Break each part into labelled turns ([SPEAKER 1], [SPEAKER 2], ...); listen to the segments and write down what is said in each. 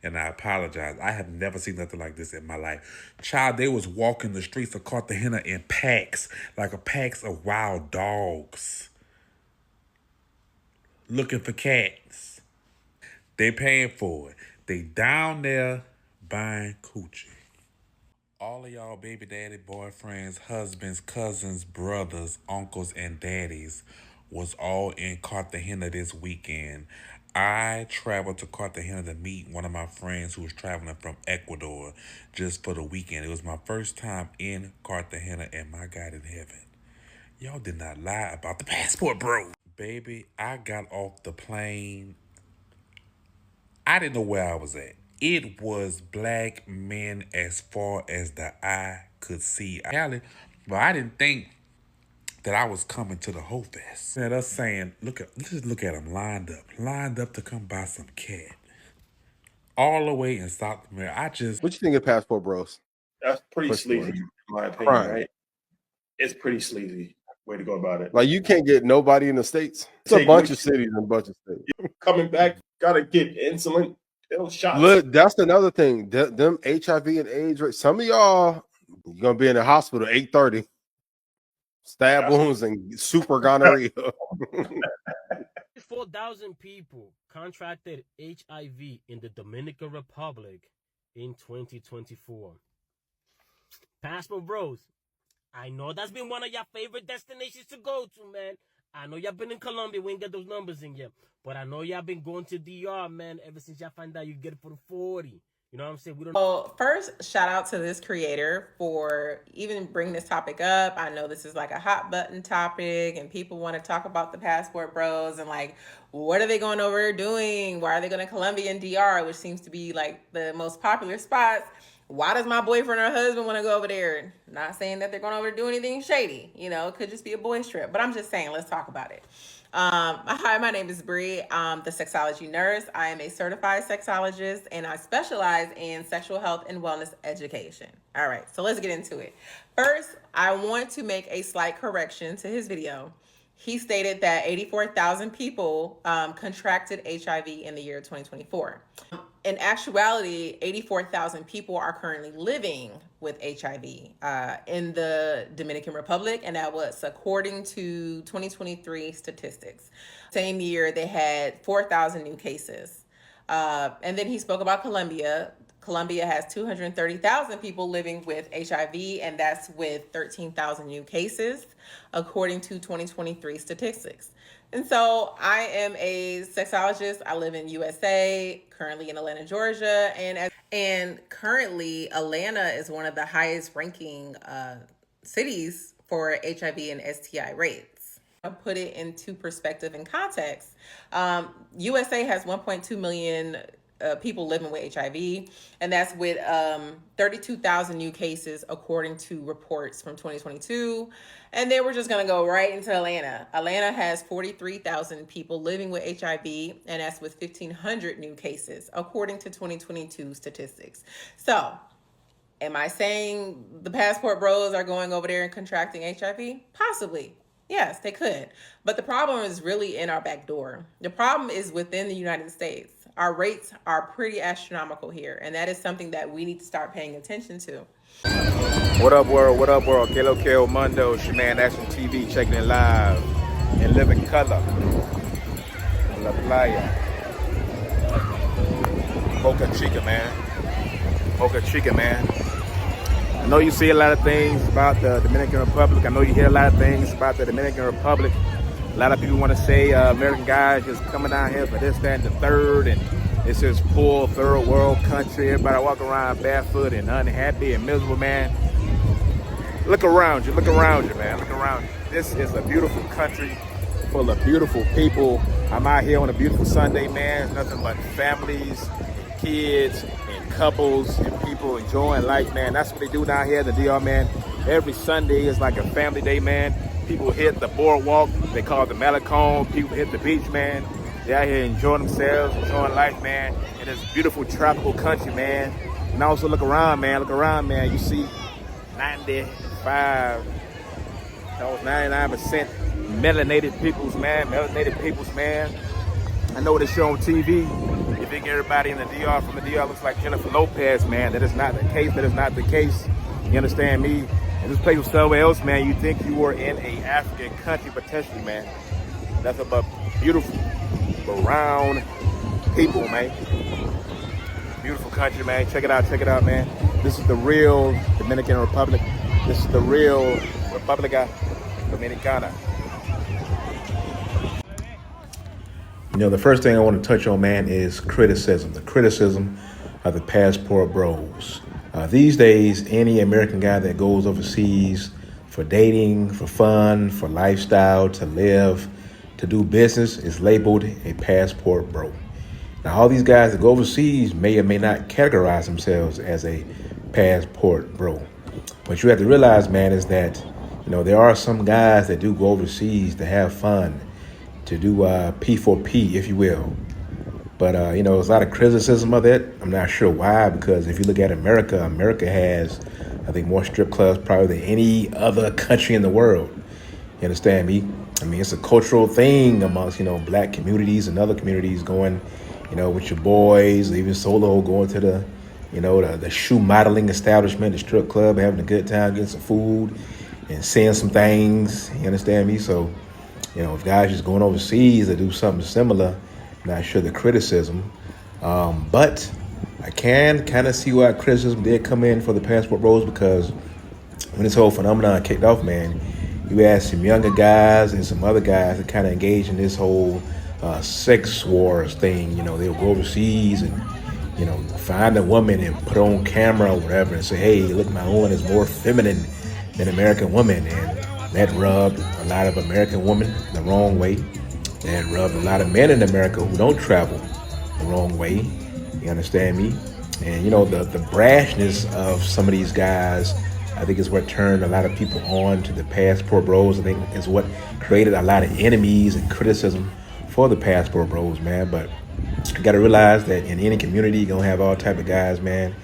[SPEAKER 1] And I apologize. I have never seen nothing like this in my life. Child, they was walking the streets of Cartagena in packs, like a packs of wild dogs, looking for cats. They paying for it. They down there buying coochie. All of y'all baby daddy, boyfriends, husbands, cousins, brothers, uncles, and daddies was all in Cartagena this weekend. I traveled to Cartagena to meet one of my friends who was traveling from Ecuador just for the weekend. It was my first time in Cartagena, and my God in heaven, y'all did not lie about the passport, bro. Baby, I got off the plane. I didn't know where I was at. It was black men as far as the eye could see. But I didn't think that I was coming to the whole fest. And us saying, just look at them lined up to come buy some cat. All the way in South America.
[SPEAKER 2] What you think of Passport Bros?
[SPEAKER 3] That's pretty sleazy, in my opinion, right? It's pretty sleazy way to go about it.
[SPEAKER 2] Like, you can't get nobody in the States. It's a bunch of cities and a bunch of states.
[SPEAKER 3] Coming back, gotta get insulin shots.
[SPEAKER 2] Look, that's another thing. Them HIV and AIDS rates. Some of y'all, you're gonna be in the hospital at 8:30. Stab wounds and super gonorrhea.
[SPEAKER 4] 4,000 people contracted HIV in the Dominican Republic in 2024. Passport Bros, I know that's been one of your favorite destinations to go to, man. I know y'all been in Colombia. We ain't get those numbers in yet. But I know y'all been going to DR, man, ever since y'all find out you get it for the 40. You know what I'm saying?
[SPEAKER 5] Well, first, shout out to this creator for even bringing this topic up. I know this is like a hot button topic and people want to talk about the Passport Bros and like, what are they going over there doing? Why are they going to Colombia and DR, which seems to be like the most popular spots? Why does my boyfriend or husband want to go over there? Not saying that they're going over to do anything shady. You know, it could just be a boys trip. But I'm just saying, let's talk about it. Hi, my name is Bree. I'm the sexology nurse. I am a certified sexologist and I specialize in sexual health and wellness education. All right, so let's get into it. First, I want to make a slight correction to his video. He stated that 84,000 people contracted HIV in the year 2024. In actuality, 84,000 people are currently living with HIV in the Dominican Republic, and that was according to 2023 statistics. Same year, they had 4,000 new cases. And then he spoke about Colombia. Colombia has 230,000 people living with HIV, and that's with 13,000 new cases, according to 2023 statistics. And so I am a sexologist. I live in USA, currently in Atlanta, Georgia. And currently, Atlanta is one of the highest ranking cities for HIV and STI rates. I'll put it into perspective and context. USA has 1.2 million people living with HIV, and that's with 32,000 new cases according to reports from 2022. And then we're just gonna go right into Atlanta. Atlanta has 43,000 people living with HIV, and that's with 1,500 new cases according to 2022 statistics. So am I saying the Passport Bros are going over there and contracting HIV? Possibly. Yes, they could. But the problem is really in our back door. The problem is within the United States. Our rates are pretty astronomical here, and that is something that we need to start paying attention to.
[SPEAKER 6] What up, world? What up, world? Kilo Kale Mundo, it's your man Action TV, checking it live in living color. La Playa. Boca Chica, man. Boca Chica, man. I know you see a lot of things about the Dominican Republic. I know you hear a lot of things about the Dominican Republic. A lot of people want to say American guys just coming down here for this, that, and the third, and it's this poor third world country. Everybody walk around barefoot and unhappy and miserable, man. Look around you, man. Look around you. This is a beautiful country full of beautiful people. I'm out here on a beautiful Sunday, man. It's nothing but families, and kids, and couples, and people enjoying life, man. That's what they do down here in the DR, man. Every Sunday is like a family day, man. People hit the boardwalk, they call it the Malecon. People hit the beach, man. They're out here enjoying themselves, enjoying life, man. In this beautiful tropical country, man. And also look around, man. You see 95, almost 99% melanated peoples, man. I know they show on TV. If think everybody in the DR from the DR looks like Jennifer Lopez, man. That is not the case. That is not the case. You understand me? If this place was somewhere else, man, you think you were in a African country potentially, man. Nothing but beautiful, brown people, man. Beautiful country, man. Check it out, man. This is the real Dominican Republic. This is the real República Dominicana. You know, the first thing I want to touch on, man, is criticism. The criticism of the passport bros. These days, any American guy that goes overseas for dating, for fun, for lifestyle, to live, to do business is labeled a passport bro. Now, all these guys that go overseas may or may not categorize themselves as a passport bro. What you have to realize, man, is that, you know, there are some guys that do go overseas to have fun, to do P4P, if you will. But, you know, there's a lot of criticism of it. I'm not sure why, because if you look at America, America has, I think, more strip clubs probably than any other country in the world. You understand me? I mean, it's a cultural thing amongst, you know, black communities and other communities going, you know, with your boys, even solo, going to the, you know, the shoe modeling establishment, the strip club, having a good time, getting some food and seeing some things. You understand me? So, you know, if guys just going overseas to do something similar, I'm not sure the criticism. But I can kind of see why criticism did come in for the passport bros, because when this whole phenomenon kicked off, man, you had some younger guys and some other guys that kind of engaged in this whole sex wars thing. You know, they'll go overseas and, you know, find a woman and put her on camera or whatever and say, hey, look, my woman is more feminine than American woman. And that rubbed a lot of American women the wrong way. That rubbed a lot of men in America who don't travel the wrong way. You understand me? And, you know, the brashness of some of these guys, I think, is what turned a lot of people on to the passport bros. I think is what created a lot of enemies and criticism for the passport bros, man. But you got to realize that in any community, you're going to have all type of guys, man.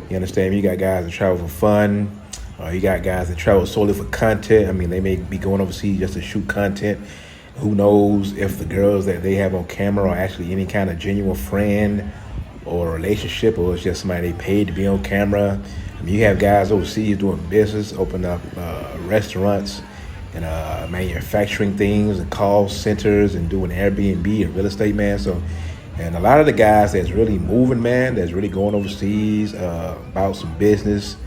[SPEAKER 6] You understand me? You got guys that travel for fun. You got guys that travel solely for content. I mean, they may be going overseas just to shoot content. Who knows if the girls that they have on camera are actually any kind of genuine friend or relationship, or it's just somebody they paid to be on camera. I mean, you have guys overseas doing business, opening up restaurants and manufacturing things and call centers and doing Airbnb and real estate, man. So, and a lot of the guys that's really moving, man, that's really going overseas about some business,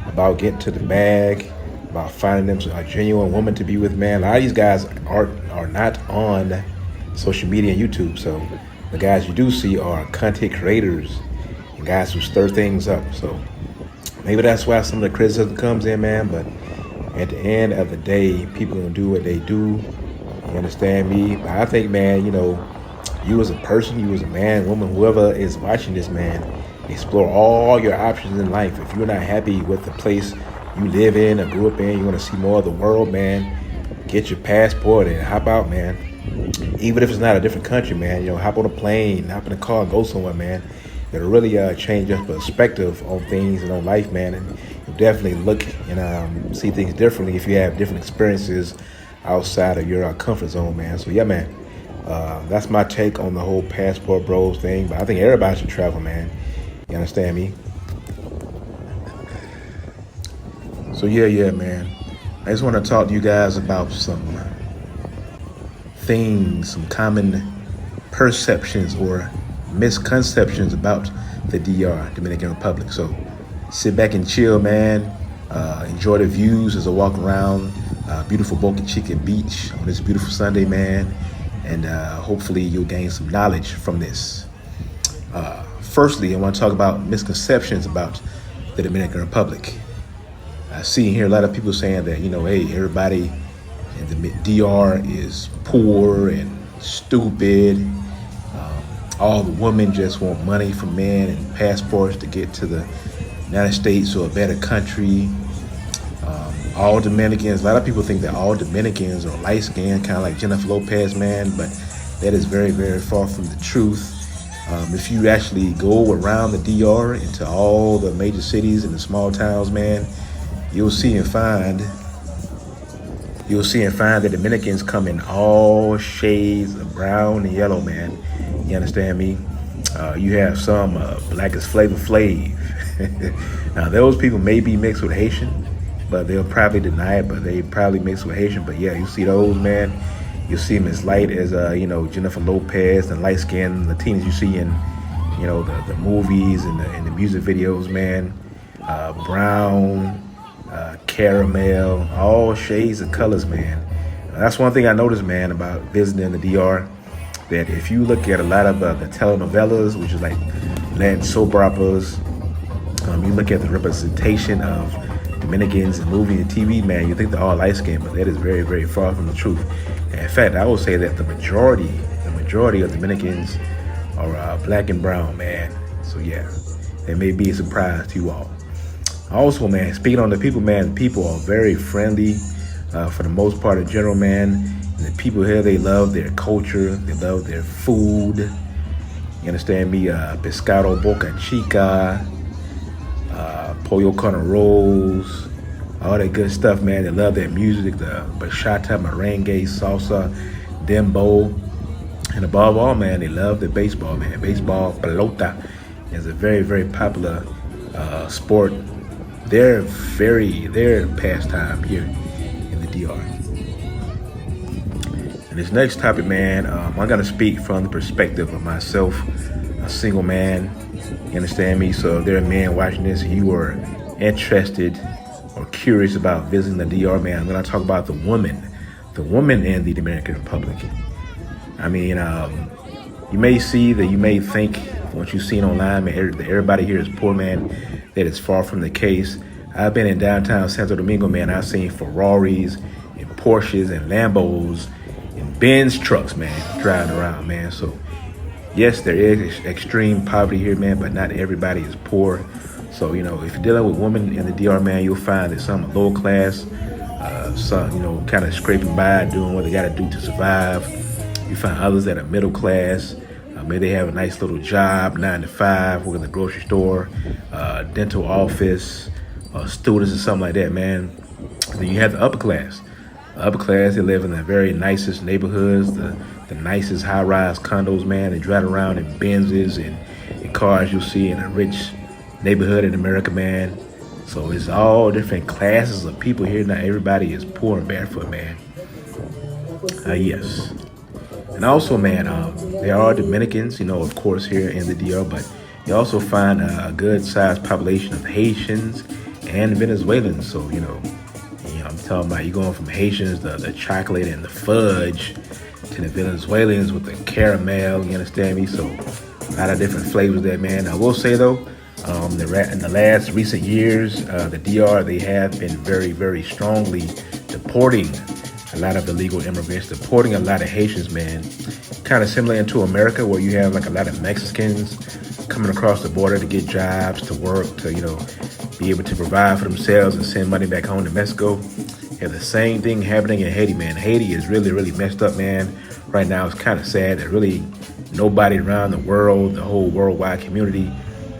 [SPEAKER 6] about getting to the bag, about finding them a genuine woman to be with, man. A lot of these guys are not on social media and YouTube. So the guys you do see are content creators and guys who stir things up. So maybe that's why some of the criticism comes in, man. But at the end of the day, people gonna do what they do. You understand me? But I think, man, you know, you as a person, you as a man, woman, whoever is watching this, man, explore all your options in life. If you're not happy with the place you live in or grew up in, you want to see more of the world, man, get your passport and hop out, man. Even if it's not a different country, man, you know, hop on a plane, hop in a car and go somewhere, man. It'll really change your perspective on things and on life, man. And you'll definitely look and see things differently if you have different experiences outside of your comfort zone, man. So, yeah, man, that's my take on the whole passport bros thing. But I think everybody should travel, man. You understand me? So, yeah, man. I just want to talk to you guys about some things, some common perceptions or misconceptions about the DR, Dominican Republic. So sit back and chill, man. Enjoy the views as I walk around beautiful Boca Chica Beach on this beautiful Sunday, man. And hopefully you'll gain some knowledge from this. Firstly, I want to talk about misconceptions about the Dominican Republic. I see here a lot of people saying that, you know, hey, everybody in the DR is poor and stupid. All the women just want money from men and passports to get to the United States or a better country. All Dominicans, a lot of people think that all Dominicans are light-skinned, kind of like Jennifer Lopez, man, but that is very, very far from the truth. If you actually go around the DR into all the major cities and the small towns, man, you'll see and find that Dominicans come in all shades of brown and yellow, man. You understand me? You have some black as Flavor Flav. Now those people may be mixed with Haitian, but they'll probably deny it. But they probably mixed with Haitian. But yeah, you see those, man. You see them as light as Jennifer Lopez and light skinned Latinas you see in the movies and the music videos, man. Brown, caramel, all shades of colors, man. That's one thing I noticed, man, about visiting the DR. That if you look at a lot of the telenovelas, which is like Latin soap operas, you look at the representation of Dominicans in movie and TV, man, you think they're all light skinned, but that is very, very far from the truth. And in fact, I would say that the majority of Dominicans are black and brown, man. So yeah, that may be a surprise to you all. Also, man, speaking on the people, man, people are very friendly for the most part in general, man. And the people here, they love their culture, they love their food. You understand me? Pescado Boca Chica, Pollo con arroz, all that good stuff, man. They love their music, the bachata, merengue, salsa, dembow. And above all, man, they love the baseball, man. Baseball, pelota, is a very, very popular sport. Their pastime here in the DR. And this next topic, man, I'm gonna speak from the perspective of myself, a single man. You understand me? So if there are men watching this, you are interested or curious about visiting the DR, man, I'm gonna talk about the woman in the Dominican Republic. I mean, you may think, what you've seen online, man, that everybody here is poor, man. That is far from the case. I've been in downtown Santo Domingo, man. I've seen Ferraris and Porsches and Lambos and Benz trucks, man, driving around, man. So yes, there is extreme poverty here, man, but not everybody is poor. So, if you're dealing with women in the DR, man, you'll find that some are low class, some, kind of scraping by, doing what they got to do to survive. You find others that are middle class. Maybe they have a nice little job, 9 to 5, work in the grocery store, dental office, students or something like that, man. And then you have the upper class. The upper class, they live in the very nicest neighborhoods, the nicest high-rise condos, man. They drive around in Benzes and cars you'll see in a rich neighborhood in America, man. So it's all different classes of people here. Not everybody is poor and barefoot, man. Yes. And also, man, there are Dominicans, of course, here in the DR, but you also find a good-sized population of Haitians and Venezuelans. So, I'm talking about you going from Haitians, the chocolate and the fudge, to the Venezuelans with the caramel, you understand me? So, a lot of different flavors there, man. I will say, though, in the last recent years, the DR, they have been very, very strongly deporting a lot of illegal immigrants, deporting a lot of Haitians, man. Kind of similar to America, where you have like a lot of Mexicans coming across the border to get jobs, to work, to, be able to provide for themselves and send money back home to Mexico. You have the same thing happening in Haiti, man. Haiti is really, really messed up, man. Right now, it's kind of sad that really nobody around the world, the whole worldwide community,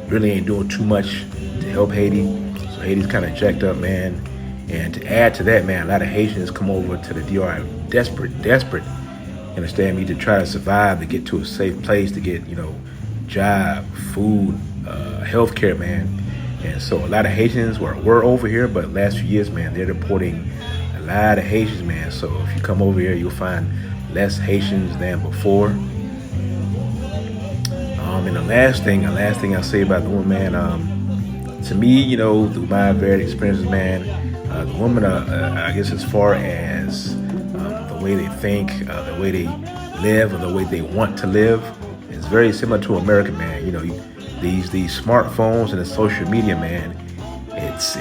[SPEAKER 6] really ain't doing too much to help Haiti. So Haiti's kind of jacked up, man. And to add to that, man, a lot of Haitians come over to the DR desperate, you understand me, to try to survive, to get to a safe place, to get, job, food, healthcare, man. And so a lot of Haitians were over here, but last few years, man, they're deporting a lot of Haitians, man. So if you come over here, you'll find less Haitians than before. And the last thing I'll say about the woman, man, to me, through my varied experiences, man, the women, I guess, as far as the way they think, the way they live, or the way they want to live, is very similar to America, man. These smartphones and the social media, man, it's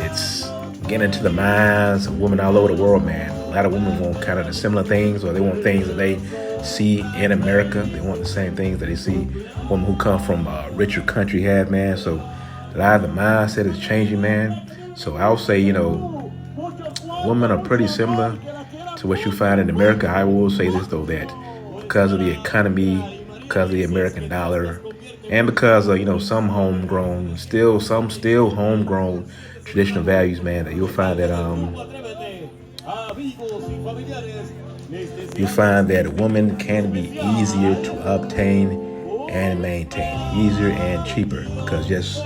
[SPEAKER 6] getting into the minds of women all over the world, man. A lot of women want kind of the similar things, or they want things that they see in America. They want the same things that they see women who come from a richer country have, man. So a lot of the mindset is changing, man. So I'll say, women are pretty similar to what you find in America. I will say this, though, that because of the economy, because of the American dollar, and because of, some homegrown traditional values, man, that you'll find that a woman can be easier to obtain and maintain, easier and cheaper, because just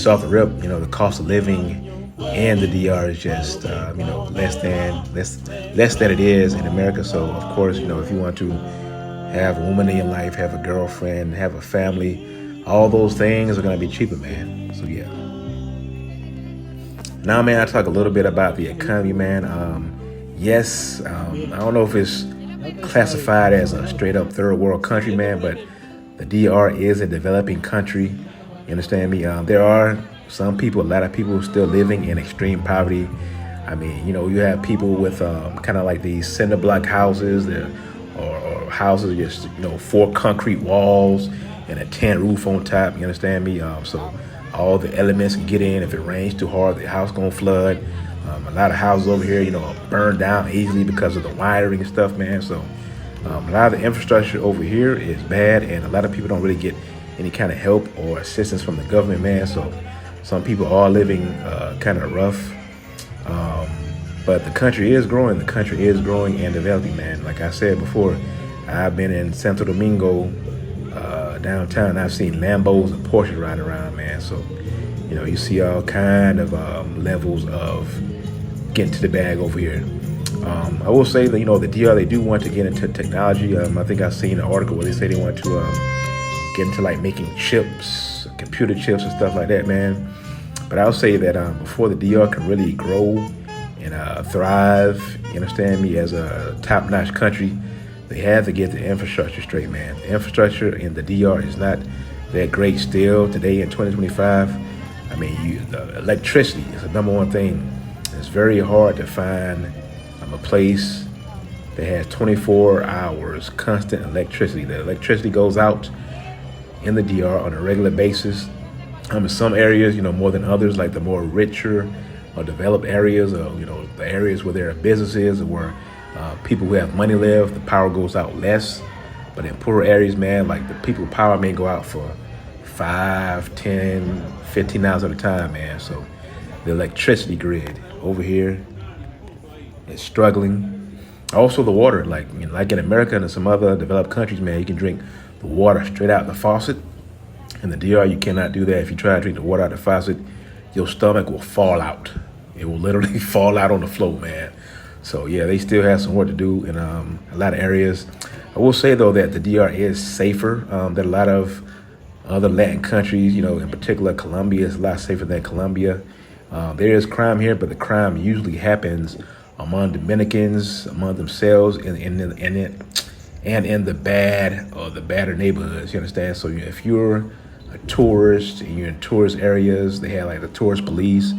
[SPEAKER 6] off the rip, the cost of living in the DR is just less than it is in America. So of course, if you want to have a woman in your life, have a girlfriend, have a family, all those things are gonna be cheaper, man. So yeah. Now, man, I talk a little bit about the economy, man. I don't know if it's classified as a straight up third world country, man, but the DR is a developing country. You understand me? There are a lot of people still living in extreme poverty. I mean, you have people with kind of like these cinder block houses or houses just, 4 concrete walls and a tin roof on top. You understand me? So all the elements can get in. If it rains too hard, the house gonna flood. A lot of houses over here, are burned down easily because of the wiring and stuff, man. So a lot of the infrastructure over here is bad, and a lot of people don't really get any kind of help or assistance from the government, man. So some people are living kind of rough. But the country is growing. The country is growing and developing, man. Like I said before, I've been in Santo Domingo, downtown. I've seen Lambos and Porsches riding around, man. So, you see all kind of levels of getting to the bag over here. I will say that, the DR, they do want to get into technology. I think I've seen an article where they say they want to get into like making chips, computer chips and stuff like that, man. But I'll say that before the DR can really grow and thrive, you understand me, as a top-notch country, they have to get the infrastructure straight, man. The infrastructure in the DR is not that great still today in 2025. I mean, the electricity is the number one thing. It's very hard to find a place that has 24 hours constant electricity. The electricity goes out in the DR on a regular basis. In some areas, more than others, like the more richer or developed areas, or the areas where there are businesses or where people who have money live, the power goes out less. But in poorer areas, man, like the people power may go out for 5, 10, 15 hours at a time, man. So the electricity grid over here is struggling. Also the water, like in America and some other developed countries, man, you can drink the water straight out the faucet. In the DR, you cannot do that. If you try to drink the water out the faucet, your stomach will fall out. It will literally fall out on the floor, man. So yeah, they still have some work to do in a lot of areas. I will say though that the DR is safer than a lot of other Latin countries. In particular, Colombia is a lot safer than Colombia. There is crime here, but the crime usually happens among Dominicans, among themselves, and in the bad or the badder neighborhoods. You understand? So if you're a tourist and you're in tourist areas, they have like the tourist police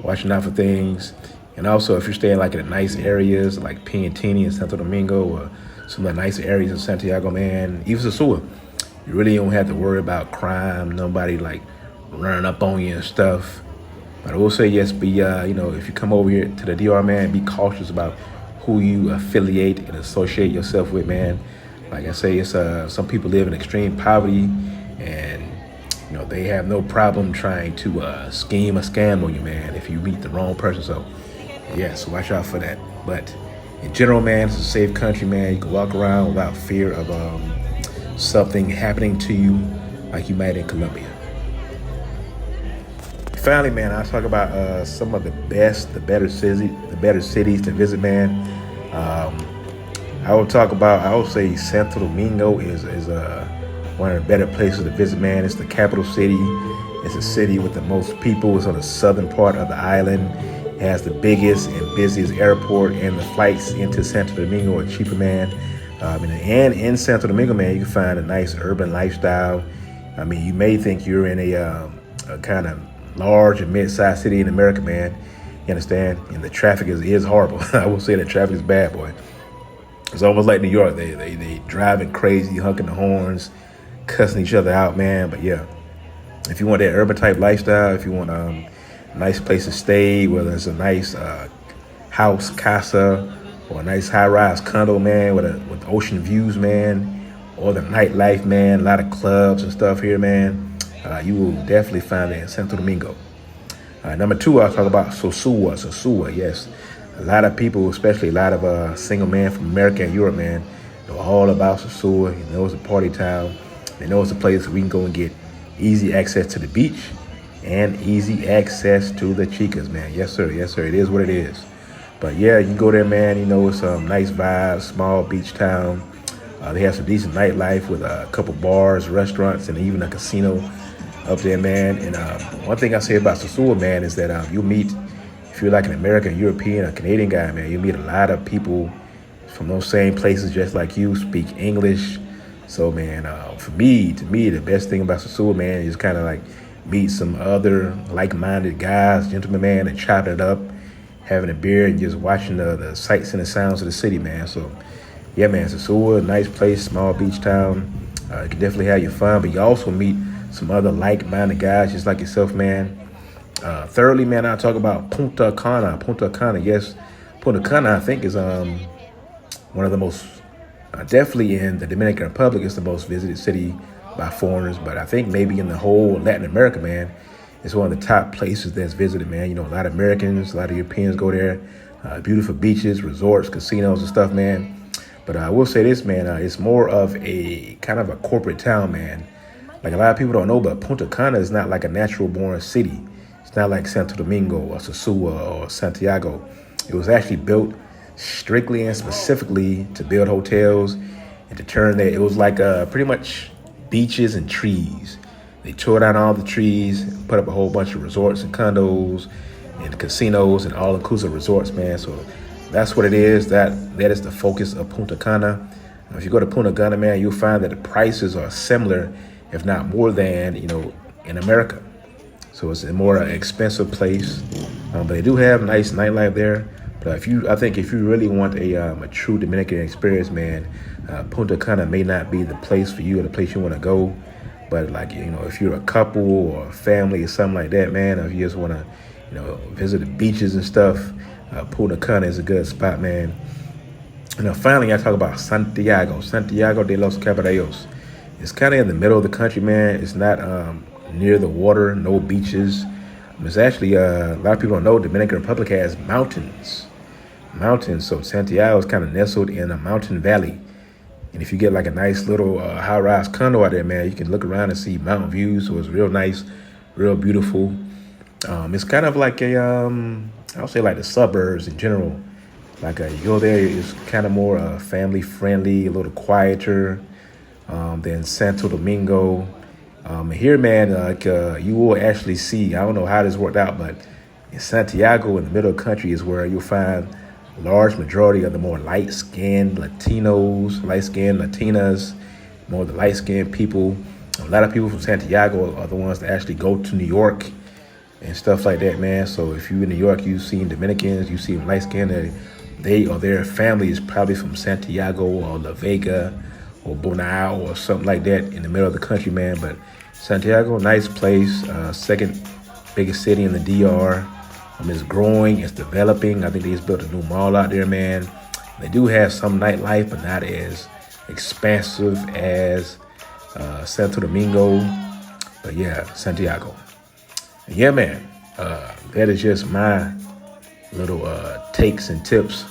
[SPEAKER 6] watching out for things. And also, if you're staying like in the nice areas like Piantini and Santo Domingo, or some of the nicer areas in Santiago, man, even Sosua, you really don't have to worry about crime, nobody like running up on you and stuff. But I will say, yes, be if you come over here to the DR, man, be cautious about who you affiliate and associate yourself with, man. Like I say, it's some people live in extreme poverty, and they have no problem trying to scheme a scam on you, man, if you meet the wrong person. So yeah, so watch out for that. But in general, man, it's a safe country, man. You can walk around without fear of something happening to you like you might in Colombia. Finally, man, I'll talk about some of the better cities to visit, man. I will say Santo Domingo is one of the better places to visit, man. It's the capital city. It's a city with the most people. It's on the southern part of the island. It has the biggest and busiest airport, and the flights into Santo Domingo are cheaper, man. And in Santo Domingo, man, you can find a nice urban lifestyle. I mean, you may think you're in a kind of large and mid-sized city in America, man. You understand? And the traffic is horrible. I will say the traffic is bad, boy. It's almost like New York. They driving crazy, honking the horns, cussing each other out, man. But yeah, if you want that urban type lifestyle, if you want a nice place to stay, whether it's a nice house, casa, or a nice high-rise condo, man, with ocean views, man, or the nightlife, man, a lot of clubs and stuff here, man, you will definitely find that in Santo Domingo. Number 2, I'll talk about Sosua, yes. A lot of people, especially a lot of single men from America and Europe, man, know all about Sosua. He knows the party town. They know it's a place we can go and get easy access to the beach and easy access to the chicas, man. Yes, sir. Yes, sir. It is what it is. But yeah, you can go there, man. You know, it's a nice vibe, small beach town. They have some decent nightlife with a couple bars, restaurants, and even a casino up there, man. And one thing I say about Sosua, man, is that you'll meet, if you're like an American, European, or Canadian guy, man, you'll meet a lot of people from those same places just like you, speak English. So, man, to me, the best thing about Sosua, man, is kind of like meet some other like-minded guys, gentlemen, man, and chopping it up, having a beer, and just watching the sights and the sounds of the city, man. So, yeah, man, Sosua, nice place, small beach town. You can definitely have your fun, but you also meet some other like-minded guys just like yourself, man. Thirdly, man, I'll talk about Punta Cana. Punta Cana, yes. Punta Cana, I think, is one of the most, definitely in the Dominican Republic, it's the most visited city by foreigners. But I think maybe in the whole Latin America, man, it's one of the top places that's visited, man. You know, a lot of Americans, a lot of Europeans go there. Beautiful beaches, resorts, casinos and stuff, man. But I will say this, man, it's more of a kind of a corporate town, man. Like a lot of people don't know, but Punta Cana is not like a natural born city. It's not like Santo Domingo or Sosua or Santiago. It was actually built strictly and specifically to build hotels and to turn that. It was like pretty much beaches and trees. They tore down all the trees, put up a whole bunch of resorts and condos and casinos and all-inclusive resorts, man. So that's what it is. That is the focus of Punta Cana. If you go to Punta Cana, man, you'll find that the prices are similar, if not more than, you know, in America. So it's a more expensive place, but they do have nice nightlife there. But I think if you really want a true Dominican experience, man, Punta Cana may not be the place for you or the place you want to go. But like, you know, if you're a couple or a family or something like that, man, or if you just want to, you know, visit the beaches and stuff, Punta Cana is a good spot, man. And finally, I talk about Santiago de los Caballeros. It's kind of in the middle of the country, man. It's not near the water, no beaches. It's actually, a lot of people don't know, Dominican Republic has mountains. So Santiago is kind of nestled in a mountain valley. And if you get like a nice little high-rise condo out there, man, you can look around and see mountain views. So it's real nice, real beautiful. It's kind of like I would say like the suburbs in general. Like you go there, it's kind of more family friendly, a little quieter than Santo Domingo. Here, man, you will actually see, I don't know how this worked out, but in Santiago, in the middle of the country, is where you'll find a large majority of the more light-skinned Latinos, light-skinned Latinas, more of the light-skinned people. A lot of people from Santiago are the ones that actually go to New York and stuff like that, man. So if you're in New York, you've seen Dominicans, you see them light-skinned, they or their family is probably from Santiago or La Vega or Bonao or something like that in the middle of the country, man. But Santiago, nice place, second biggest city in the DR. It's growing, it's developing. I think they just built a new mall out there, man. They do have some nightlife, but not as expansive as Santo Domingo. But yeah, Santiago. And yeah, man, that is just my little takes and tips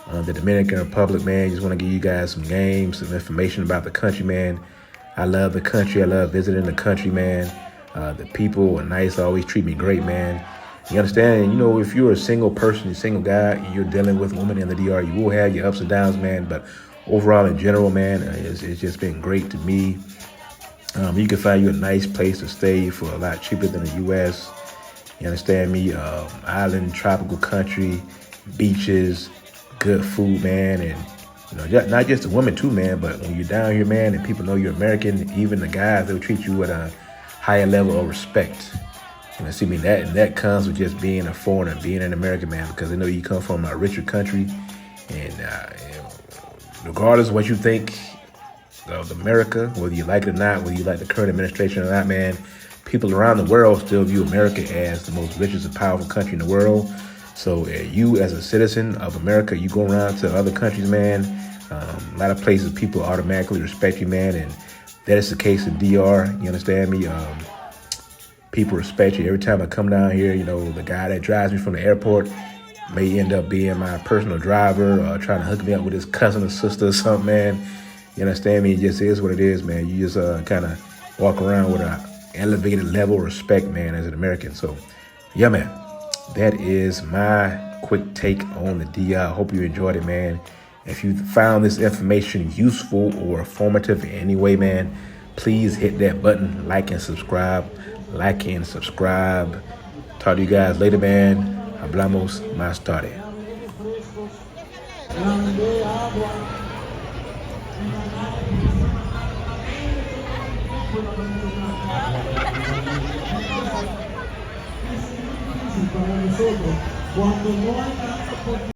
[SPEAKER 6] on the Dominican Republic, man. Just want to give you guys some games, some information about the country, man. I love the country. I love visiting the country, man. The people are nice, always treat me great, man. You understand? You know, if you're a single person, a single guy, and you're dealing with women in the DR, you will have your ups and downs, man. But overall, in general, man, it's just been great to me. You can find you a nice place to stay for a lot cheaper than the U.S. You understand me? Island, tropical country, beaches, good food, man. And, you know, not just the women too, man, but when you're down here, man, and people know you're American, even the guys, they'll treat you with a higher level of respect. You know, see me, that comes with just being a foreigner, being an American, man, because they know you come from a richer country. And you know, regardless of what you think of America, whether you like it or not, whether you like the current administration or not, man, people around the world still view America as the most richest and powerful country in the world. So you, as a citizen of America, you go around to other countries, man, a lot of places people automatically respect you, man, and that is the case in DR. You understand me? People respect you. Every time I come down here, you know, the guy that drives me from the airport may end up being my personal driver or trying to hook me up with his cousin or sister or something, man. You understand me? It just is what it is, man. You just kind of walk around with a elevated level of respect, man, as an American. So, yeah, man, that is my quick take on the DR. I hope you enjoyed it, man. If you found this information useful or informative in any way, man, please hit that button, like and subscribe. Like and subscribe. Talk to you guys later, man. Hablamos más tarde.